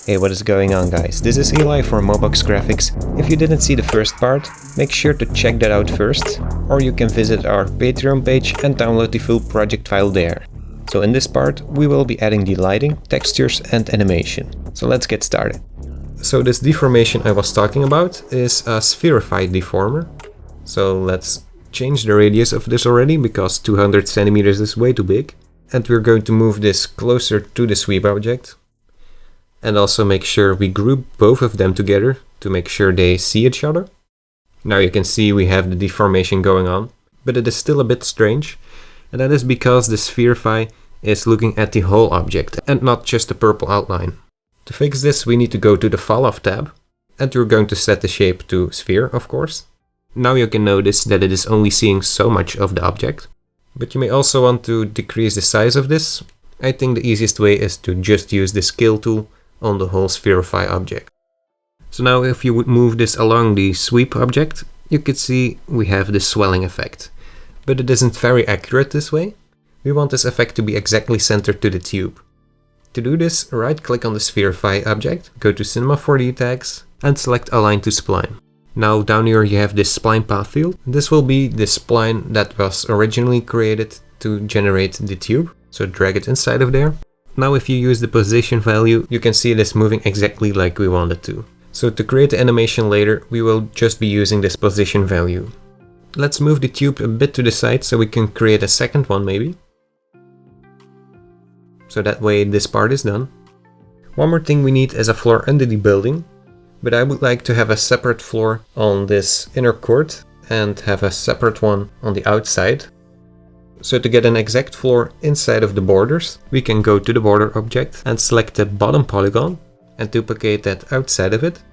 Hey, what is going on, guys? This is Eli from MOBOX Graphics. If you didn't see the first part, make sure to check that out first, or you can visit our Patreon page and download the full project file there. So in this part, we will be adding the lighting, textures and animation. So let's get started. So this deformation I was talking about is a spherify deformer. So let's change the radius of this already, because 200 centimeters is way too big. And we're going to move this closer to the sweep object. And also make sure we group both of them together to make sure they see each other. Now you can see we have the deformation going on, but it is still a bit strange. And that is because the spherify is looking at the whole object and not just the purple outline. To fix this, we need to go to the Fall Off tab, and we're going to set the shape to sphere, of course. Now you can notice that it is only seeing so much of the object. But you may also want to decrease the size of this. I think the easiest way is to just use the scale tool on the whole spherify object. So now if you would move this along the sweep object, you could see we have this swelling effect. But it isn't very accurate this way. We want this effect to be exactly centered to the tube. To do this, right click on the spherify object, go to Cinema 4D tags and select Align to Spline. Now down here you have this spline path field. This will be the spline that was originally created to generate the tube. So drag it inside of there. Now if you use the position value, you can see it is moving exactly like we want it to. So to create the animation later, we will just be using this position value. Let's move the tube a bit to the side so we can create a second one maybe. So that way this part is done. One more thing we need is a floor under the building, but I would like to have a separate floor on this inner court and have a separate one on the outside. So to get an exact floor inside of the borders, we can go to the border object and select the bottom polygon and duplicate that outside of it.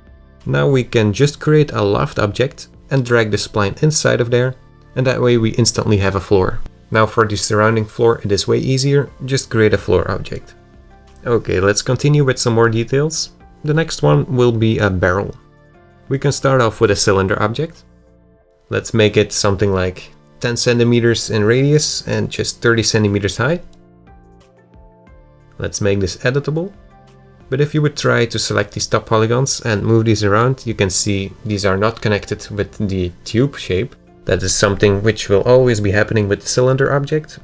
Now we can just create a loft object and drag the spline inside of there, and that way we instantly have a floor. Now for the surrounding floor it is way easier, just create a floor object. Okay, let's continue with some more details. The next one will be a barrel. We can start off with a cylinder object. Let's make it something like 10 centimeters in radius and just 30 centimeters high. Let's make this editable. But if you would try to select these top polygons and move these around, you can see these are not connected with the tube shape. That is something which will always be happening with the cylinder object.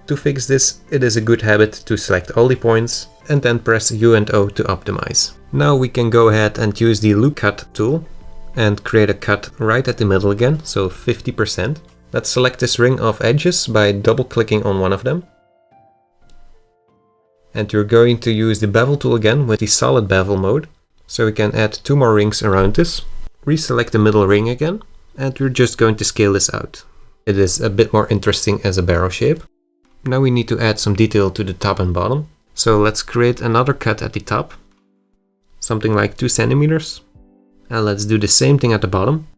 To fix this, it is a good habit to select all the points and then press U and O to optimize. Now we can go ahead and use the loop cut tool and create a cut right at the middle again, so 50%. Let's select this ring of edges by double-clicking on one of them. And you're going to use the bevel tool again with the solid bevel mode. So we can add 2 more rings around this. Reselect the middle ring again, and we're just going to scale this out. It is a bit more interesting as a barrel shape. Now we need to add some detail to the top and bottom. So let's create another cut at the top, something like 2 centimeters. And let's do the same thing at the bottom.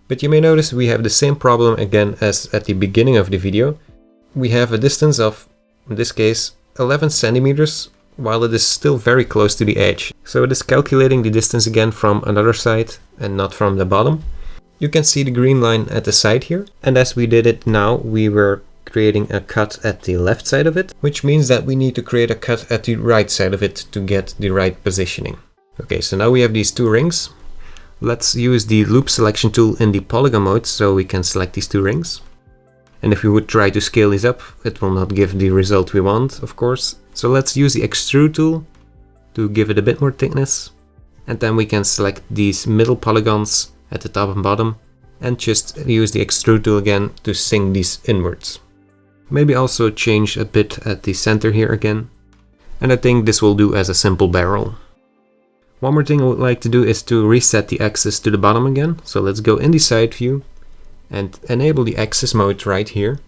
But you may notice we have the same problem again as at the beginning of the video. We have a distance of, in this case, 11 centimeters, while it is still very close to the edge. So it is calculating the distance again from another side and not from the bottom. You can see the green line at the side here. And as we did it now, we were creating a cut at the left side of it, which means that we need to create a cut at the right side of it to get the right positioning. Okay, so now we have these 2 rings. Let's use the loop selection tool in the polygon mode so we can select these 2 rings. And if we would try to scale these up, it will not give the result we want, of course. So let's use the extrude tool to give it a bit more thickness. And then we can select these middle polygons at the top and bottom and just use the extrude tool again to sink these inwards. Maybe also change a bit at the center here again. And I think this will do as a simple barrel. One more thing I would like to do is to reset the axis to the bottom again. So let's go in the side view and enable the axis mode right here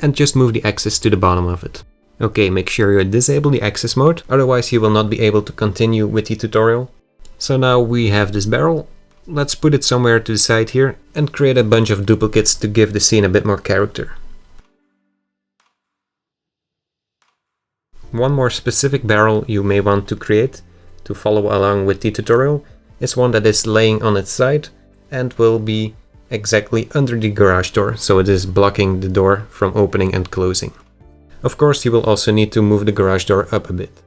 and just move the axis to the bottom of it. Okay, make sure you disable the axis mode, otherwise you will not be able to continue with the tutorial. So now we have this barrel. Let's put it somewhere to the side here and create a bunch of duplicates to give the scene a bit more character. One more specific barrel you may want to create to follow along with the tutorial is one that is laying on its side and will be exactly under the garage door, so it is blocking the door from opening and closing. Of course, you will also need to move the garage door up a bit.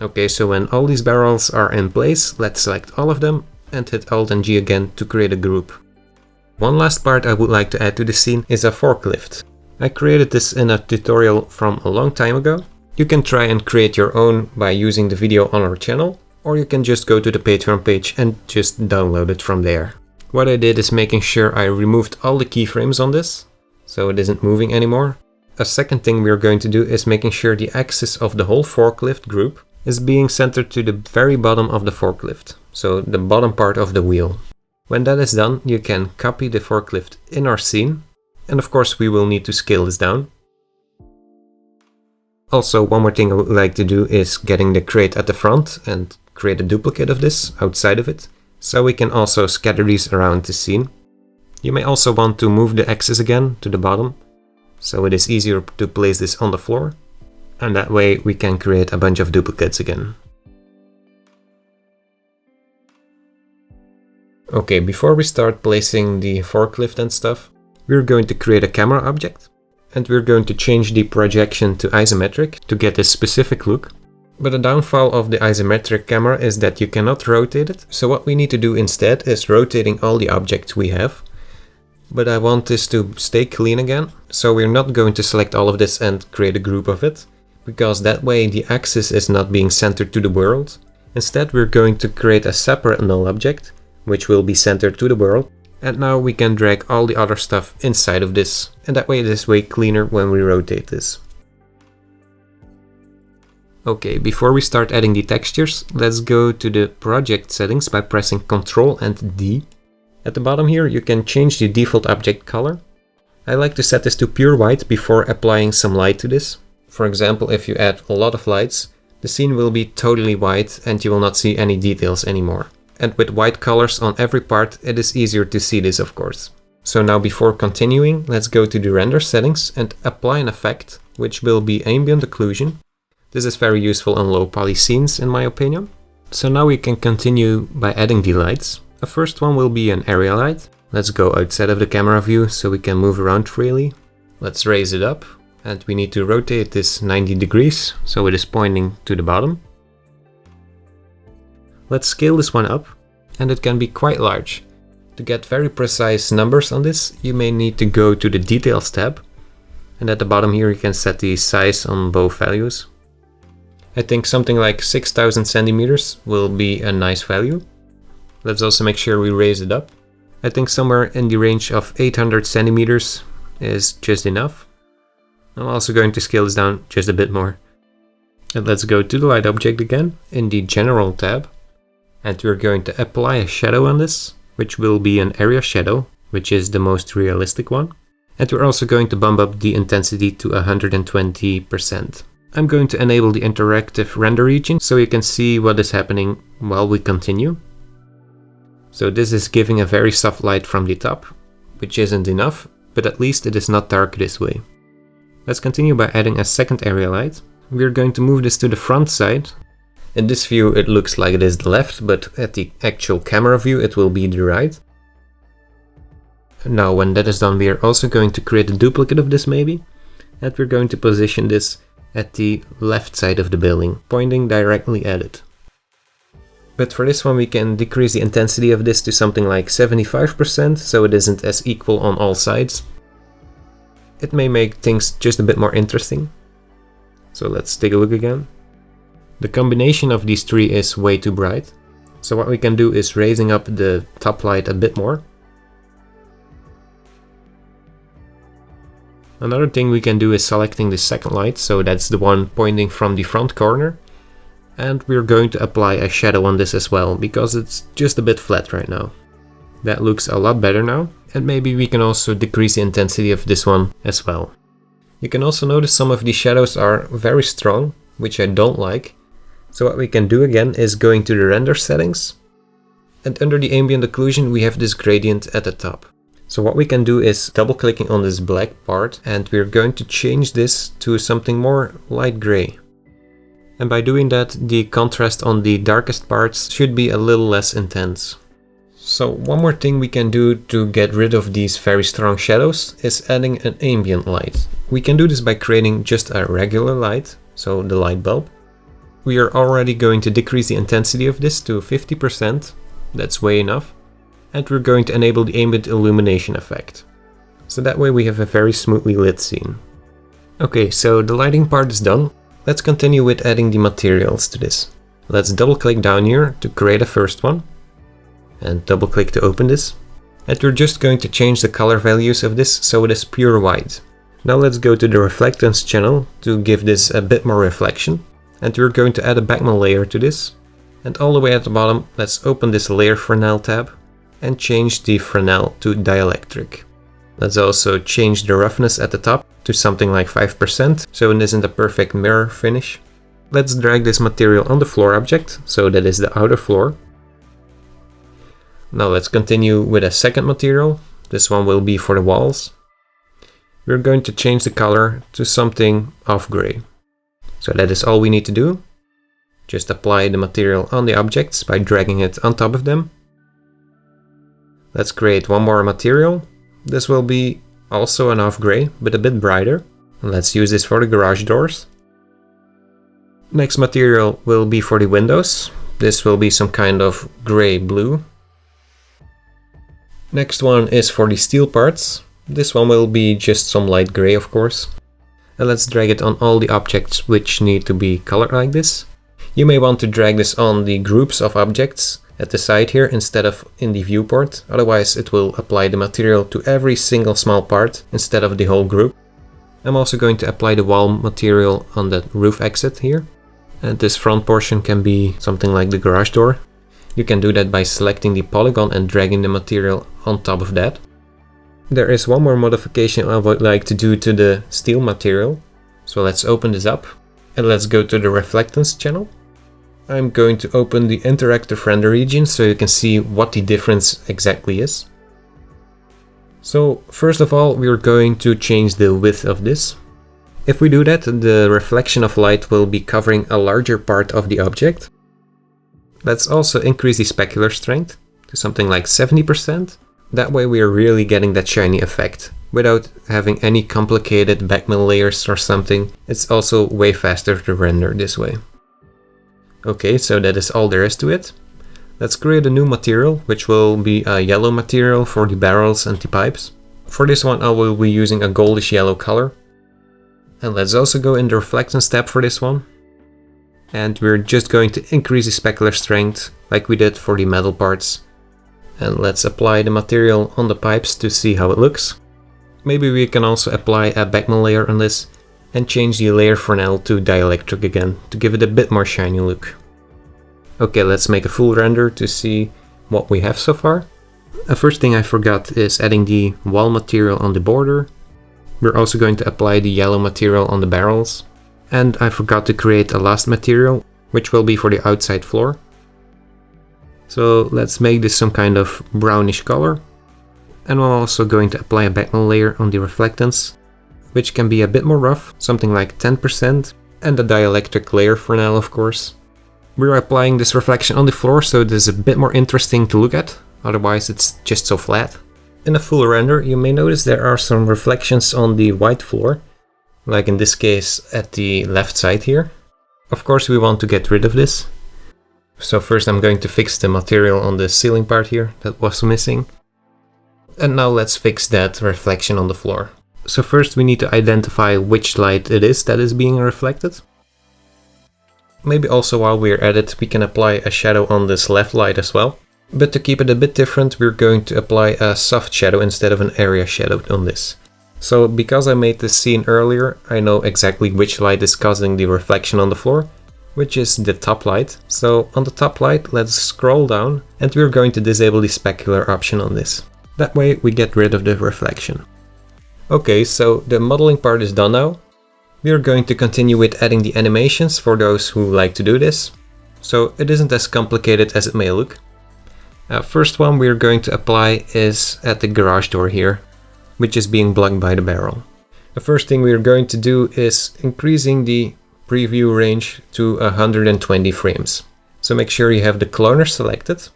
Okay, so when all these barrels are in place, let's select all of them and hit Alt and G again to create a group. One last part I would like to add to the scene is a forklift. I created this in a tutorial from a long time ago. You can try and create your own by using the video on our channel, or you can just go to the Patreon page and just download it from there. What I did is making sure I removed all the keyframes on this, so it isn't moving anymore. A second thing we're going to do is making sure the axis of the whole forklift group is being centered to the very bottom of the forklift, so the bottom part of the wheel. When that is done, you can copy the forklift in our scene, and of course we will need to scale this down. Also, one more thing I would like to do is getting the crate at the front and create a duplicate of this outside of it, so we can also scatter these around the scene. You may also want to move the axis again to the bottom, so it is easier to place this on the floor, and that way we can create a bunch of duplicates again. Okay, before we start placing the forklift and stuff, we're going to create a camera object, and we're going to change the projection to isometric to get a specific look. But the downfall of the isometric camera is that you cannot rotate it, so what we need to do instead is rotating all the objects we have. But I want this to stay clean again, so we're not going to select all of this and create a group of it, because that way the axis is not being centered to the world. Instead, we're going to create a separate null object, which will be centered to the world, and now we can drag all the other stuff inside of this, and that way it is way cleaner when we rotate this. Okay, before we start adding the textures, let's go to the project settings by pressing Ctrl and D. At the bottom here you can change the default object color. I like to set this to pure white before applying some light to this. For example, if you add a lot of lights, the scene will be totally white and you will not see any details anymore. And with white colors on every part, it is easier to see this, of course. So now before continuing, let's go to the render settings and apply an effect, which will be ambient occlusion. This is very useful on low poly scenes, in my opinion. So now we can continue by adding the lights. The first one will be an area light. Let's go outside of the camera view so we can move around freely. Let's raise it up, and we need to rotate this 90 degrees so it is pointing to the bottom. Let's scale this one up, and it can be quite large. To get very precise numbers on this, you may need to go to the Details tab, and at the bottom here you can set the size on both values. I think something like 6000 centimeters will be a nice value. Let's also make sure we raise it up. I think somewhere in the range of 800 centimeters is just enough. I'm also going to scale this down just a bit more. And let's go to the light object again in the General tab. And we're going to apply a shadow on this, which will be an area shadow, which is the most realistic one. And we're also going to bump up the intensity to 120%. I'm going to enable the interactive render region so you can see what is happening while we continue. So this is giving a very soft light from the top, which isn't enough, but at least it is not dark this way. Let's continue by adding a second area light. We're going to move this to the front side. In this view it looks like it is the left, but at the actual camera view it will be the right. Now when that is done, we are also going to create a duplicate of this maybe, and we're going to position this at the left side of the building, pointing directly at it. But for this one we can decrease the intensity of this to something like 75%, so it isn't as equal on all sides. It may make things just a bit more interesting. So let's take a look again. The combination of these three is way too bright. So what we can do is raising up the top light a bit more. Another thing we can do is selecting the second light, so that's the one pointing from the front corner. And we're going to apply a shadow on this as well, because it's just a bit flat right now. That looks a lot better now, and maybe we can also decrease the intensity of this one as well. You can also notice some of the shadows are very strong, which I don't like. So what we can do again is going to the render settings, and under the ambient occlusion we have this gradient at the top. So what we can do is double clicking on this black part, and we're going to change this to something more light gray. And by doing that, the contrast on the darkest parts should be a little less intense. So one more thing we can do to get rid of these very strong shadows is adding an ambient light. We can do this by creating just a regular light, so the light bulb. We are already going to decrease the intensity of this to 50%, that's way enough, and we're going to enable the ambient illumination effect. So that way we have a very smoothly lit scene. Okay, so the lighting part is done. Let's continue with adding the materials to this. Let's double click down here to create a first one, and double click to open this. And we're just going to change the color values of this so it is pure white. Now let's go to the reflectance channel to give this a bit more reflection. And we're going to add a background layer to this. And all the way at the bottom, let's open this layer Fresnel tab and change the Fresnel to dielectric. Let's also change the roughness at the top to something like 5%, so it isn't a perfect mirror finish. Let's drag this material on the floor object, so that is the outer floor. Now let's continue with a second material. This one will be for the walls. We're going to change the color to something off-gray. So that is all we need to do. Just apply the material on the objects by dragging it on top of them. Let's create one more material. This will be also an off-gray, but a bit brighter. Let's use this for the garage doors. Next material will be for the windows. This will be some kind of gray-blue. Next one is for the steel parts. This one will be just some light gray, of course. And let's drag it on all the objects which need to be colored like this. You may want to drag this on the groups of objects at the side here instead of in the viewport. Otherwise it will apply the material to every single small part instead of the whole group. I'm also going to apply the wall material on the roof exit here. And this front portion can be something like the garage door. You can do that by selecting the polygon and dragging the material on top of that. There is one more modification I would like to do to the steel material. So let's open this up and let's go to the reflectance channel. I'm going to open the interactive render region so you can see what the difference exactly is. So first of all, we're going to change the width of this. If we do that, the reflection of light will be covering a larger part of the object. Let's also increase the specular strength to something like 70%. That way we are really getting that shiny effect without having any complicated backmill layers or something. It's also way faster to render this way. Okay, so that is all there is to it. Let's create a new material, which will be a yellow material for the barrels and the pipes. For this one I will be using a goldish yellow color. And let's also go in the reflectance tab for this one. And we're just going to increase the specular strength like we did for the metal parts. And let's apply the material on the pipes to see how it looks. Maybe we can also apply a backmill layer on this and change the layer Fresnel to dielectric again to give it a bit more shiny look. Okay, let's make a full render to see what we have so far. The first thing I forgot is adding the wall material on the border. We're also going to apply the yellow material on the barrels. And I forgot to create a last material, which will be for the outside floor. So let's make this some kind of brownish color. And we're also going to apply a backmill layer on the reflectance, which can be a bit more rough, something like 10%, and a dielectric layer for now, of course. We're applying this reflection on the floor so it is a bit more interesting to look at, otherwise it's just so flat. In a full render, you may notice there are some reflections on the white floor, like in this case at the left side here. Of course we want to get rid of this. So first I'm going to fix the material on the ceiling part here that was missing. And now let's fix that reflection on the floor. So first we need to identify which light it is that is being reflected. Maybe also while we're at it we can apply a shadow on this left light as well. But to keep it a bit different we're going to apply a soft shadow instead of an area shadow on this. So because I made this scene earlier, I know exactly which light is causing the reflection on the floor, which is the top light. So on the top light, let's scroll down and we're going to disable the specular option on this. That way we get rid of the reflection. Okay, so the modeling part is done now. We are going to continue with adding the animations for those who like to do this. So it isn't as complicated as it may look. First one we're going to apply is at the garage door here, which is being blocked by the barrel. The first thing we're going to do is increasing the preview range to 120 frames. So make sure you have the cloner selected.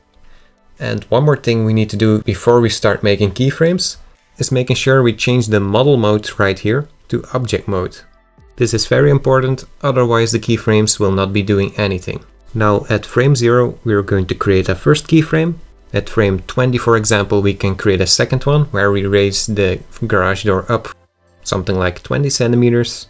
And one more thing we need to do before we start making keyframes is making sure we change the model mode right here to object mode. This is very important, otherwise the keyframes will not be doing anything. Now at frame 0 we are going to create a first keyframe. At frame 20, for example, we can create a second one where we raise the garage door up something like 20 centimeters.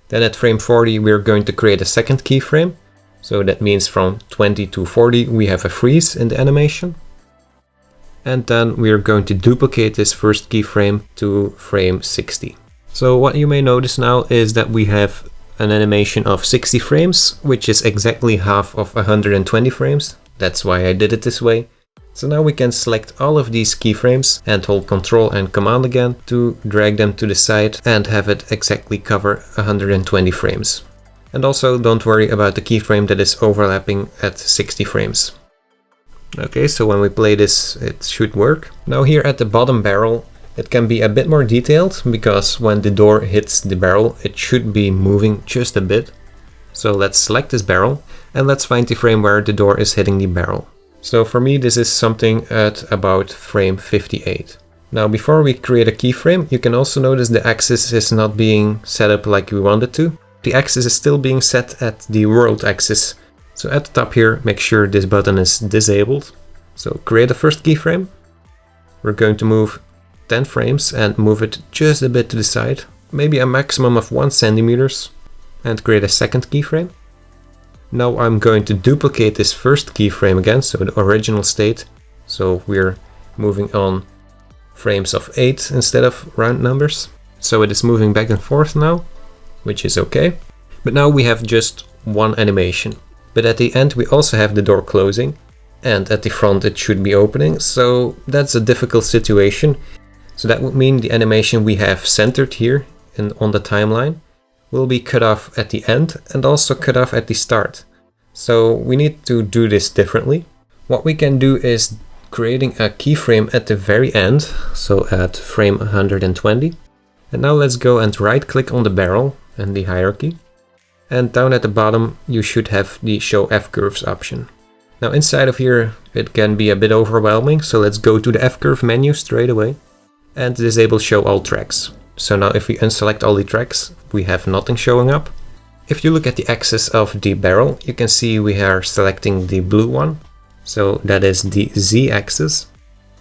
Then at frame 40 we're going to create a second keyframe. So that means from 20 to 40 we have a freeze in the animation. And then we're going to duplicate this first keyframe to frame 60. So what you may notice now is that we have an animation of 60 frames, which is exactly half of 120 frames. That's why I did it this way. So now we can select all of these keyframes and hold Ctrl and Command again to drag them to the side and have it exactly cover 120 frames. And also don't worry about the keyframe that is overlapping at 60 frames. Okay, so when we play this, it should work. Now here at the bottom barrel, it can be a bit more detailed, because when the door hits the barrel, it should be moving just a bit. So let's select this barrel, and let's find the frame where the door is hitting the barrel. So for me, this is something at about frame 58. Now before we create a keyframe, you can also notice the axis is not being set up like we want it to. The axis is still being set at the world axis. So at the top here, make sure this button is disabled. So create a first keyframe. We're going to move 10 frames and move it just a bit to the side, maybe a maximum of 1 centimeters, and create a second keyframe. Now I'm going to duplicate this first keyframe again, so the original state. So we're moving on frames of 8 instead of round numbers. So it is moving back and forth now, which is okay. But now we have just one animation. But at the end we also have the door closing, and at the front it should be opening, so that's a difficult situation. So that would mean the animation we have centered here on the timeline will be cut off at the end and also cut off at the start. So we need to do this differently. What we can do is creating a keyframe at the very end, so at frame 120. And now let's go and right click on the barrel and the hierarchy. And down at the bottom you should have the show F-curves option. Now inside of here it can be a bit overwhelming, so let's go to the F-curve menu straight away and disable show all tracks. So now if we unselect all the tracks, we have nothing showing up. If you look at the axis of the barrel, you can see we are selecting the blue one. So that is the Z axis.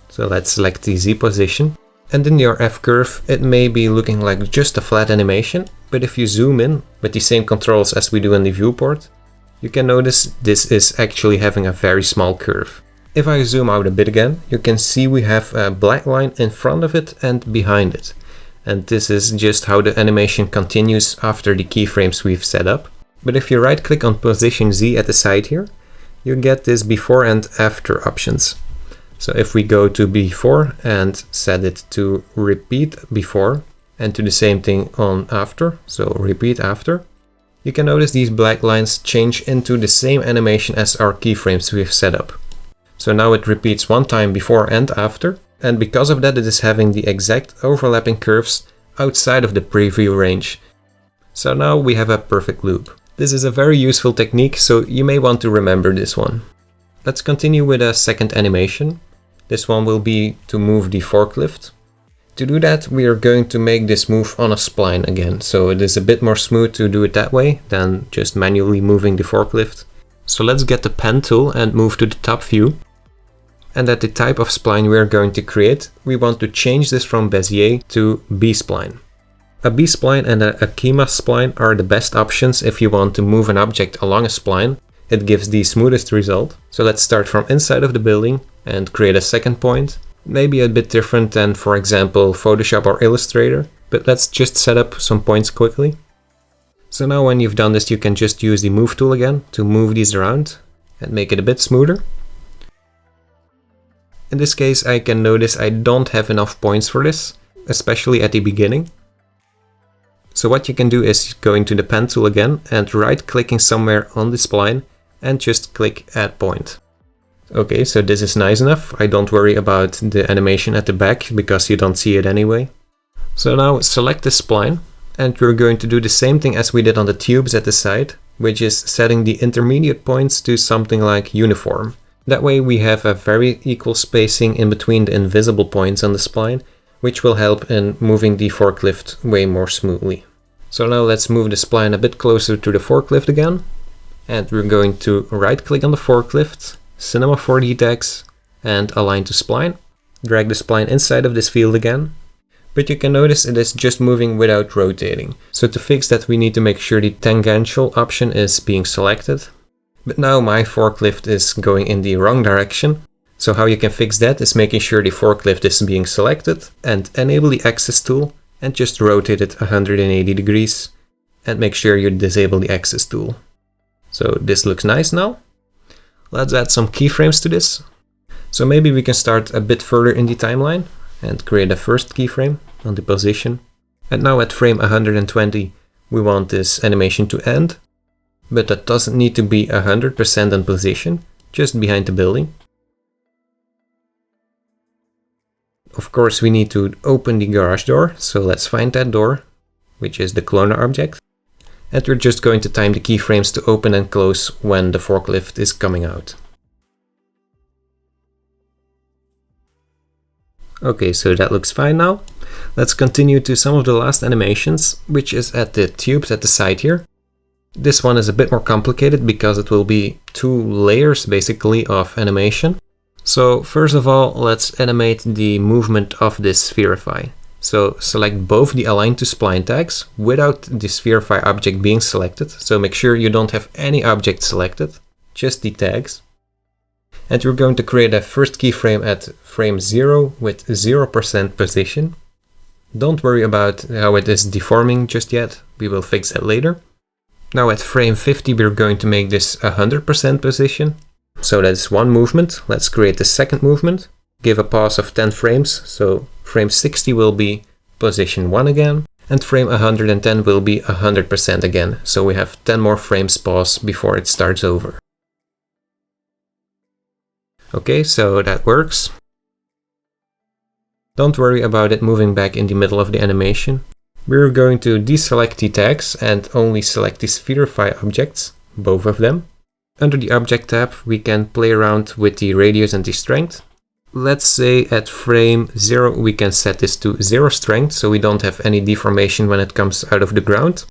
So let's select the Z position. And in your F-curve, it may be looking like just a flat animation, but if you zoom in with the same controls as we do in the viewport, you can notice this is actually having a very small curve. If I zoom out a bit again, you can see we have a black line in front of it and behind it. And this is just how the animation continues after the keyframes we've set up. But if you right click on position Z at the side here, you get this before and after options. So if we go to before and set it to repeat before and to the same thing on after, so repeat after, you can notice these black lines change into the same animation as our keyframes we've set up. So now it repeats one time before and after, and because of that it is having the exact overlapping curves outside of the preview range. So now we have a perfect loop. This is a very useful technique, so you may want to remember this one. Let's continue with a second animation. This one will be to move the forklift. To do that, we are going to make this move on a spline again, so it is a bit more smooth to do it that way than just manually moving the forklift. So let's get the pen tool and move to the top view. And at the type of spline we are going to create, we want to change this from Bezier to B-spline. A B-spline and a Kima spline are the best options if you want to move an object along a spline. It gives the smoothest result. So let's start from inside of the building and create a second point. Maybe a bit different than, for example, Photoshop or Illustrator, but let's just set up some points quickly. So now when you've done this, you can just use the move tool again to move these around and make it a bit smoother. In this case, I can notice I don't have enough points for this, especially at the beginning. So what you can do is going to the pen tool again and right clicking somewhere on the spline and just click add point. Okay, so this is nice enough. I don't worry about the animation at the back because you don't see it anyway. So now select the spline and we're going to do the same thing as we did on the tubes at the side, which is setting the intermediate points to something like uniform. That way we have a very equal spacing in between the invisible points on the spline, which will help in moving the forklift way more smoothly. So now let's move the spline a bit closer to the forklift again. And we're going to right click on the forklift, Cinema 4D text, and align to spline. Drag the spline inside of this field again. But you can notice it is just moving without rotating. So to fix that, we need to make sure the tangential option is being selected. But now my forklift is going in the wrong direction. So how you can fix that is making sure the forklift is being selected and enable the axis tool and just rotate it 180 degrees and make sure you disable the axis tool. So this looks nice now. Let's add some keyframes to this. So maybe we can start a bit further in the timeline and create a first keyframe on the position. And now at frame 120 we want this animation to end, but that doesn't need to be 100% in position, just behind the building. Of course we need to open the garage door, so let's find that door, which is the cloner object. And we're just going to time the keyframes to open and close when the forklift is coming out. Okay, so that looks fine now. Let's continue to some of the last animations, which is at the tubes at the side here. This one is a bit more complicated because it will be 2 layers basically of animation. So first of all, let's animate the movement of this spherify. So select both the align to spline tags without the spherify object being selected. So make sure you don't have any object selected, just the tags. And we're going to create a first keyframe at frame 0 with 0% position. Don't worry about how it is deforming just yet, we will fix that later. Now at frame 50 we're going to make this 100% position. So that's one movement. Let's create the second movement. Give a pause of 10 frames, so frame 60 will be position 1 again, and frame 110 will be 100% again, so we have 10 more frames pause before it starts over. Okay, so that works. Don't worry about it moving back in the middle of the animation. We're going to deselect the tags and only select the spherify objects, both of them. Under the Object tab, we can play around with the radius and the strength. Let's say at frame 0 we can set this to 0 strength, so we don't have any deformation when it comes out of the ground.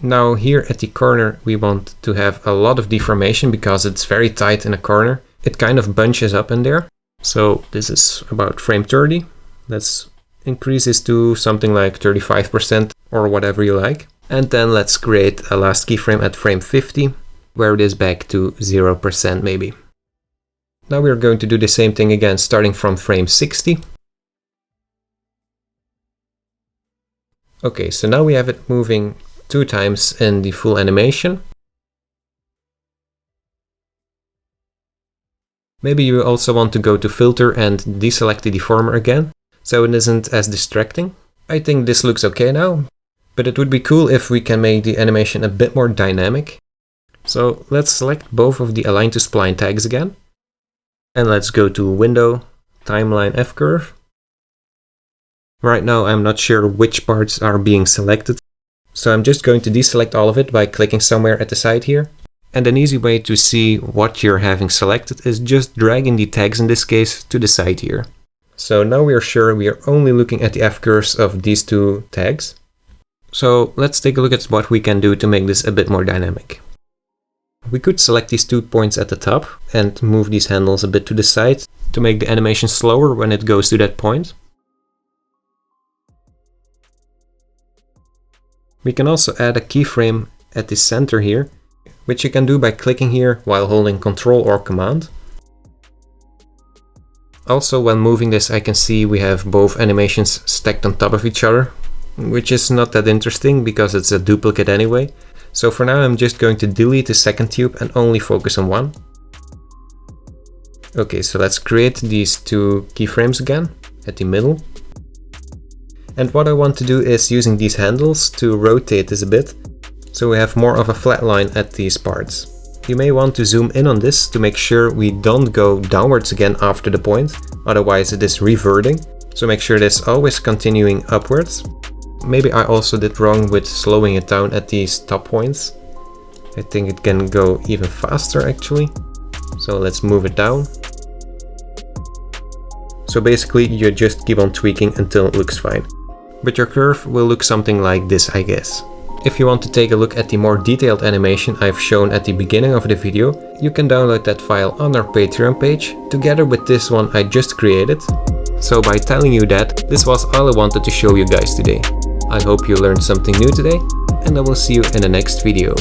Now here at the corner we want to have a lot of deformation because it's very tight in a corner. It kind of bunches up in there. So this is about frame 30. Let's increase this to something like 35% or whatever you like. And then let's create a last keyframe at frame 50. Where it is back to 0% maybe. Now we're going to do the same thing again starting from frame 60. Okay, so now we have it moving 2 times in the full animation. Maybe you also want to go to filter and deselect the deformer again, so it isn't as distracting. I think this looks okay now, but it would be cool if we can make the animation a bit more dynamic. So let's select both of the align to spline tags again. And let's go to Window, Timeline F-Curve. Right now I'm not sure which parts are being selected. So I'm just going to deselect all of it by clicking somewhere at the side here. And an easy way to see what you're having selected is just dragging the tags in this case to the side here. So now we are sure we are only looking at the F-curves of these 2 tags. So let's take a look at what we can do to make this a bit more dynamic. We could select these 2 points at the top and move these handles a bit to the side to make the animation slower when it goes to that point. We can also add a keyframe at the center here, which you can do by clicking here while holding Ctrl or Command. Also, when moving this, I can see we have both animations stacked on top of each other, which is not that interesting because it's a duplicate anyway. So for now I'm just going to delete the second tube and only focus on one. Okay, so let's create these 2 keyframes again at the middle. And what I want to do is using these handles to rotate this a bit, so we have more of a flat line at these parts. You may want to zoom in on this to make sure we don't go downwards again after the point, otherwise it is reverting. So make sure this is always continuing upwards. Maybe I also did wrong with slowing it down at these top points. I think it can go even faster actually. So let's move it down. So basically you just keep on tweaking until it looks fine. But your curve will look something like this, I guess. If you want to take a look at the more detailed animation I've shown at the beginning of the video, you can download that file on our Patreon page, together with this one I just created. So by telling you that, this was all I wanted to show you guys today. I hope you learned something new today, and I will see you in the next video.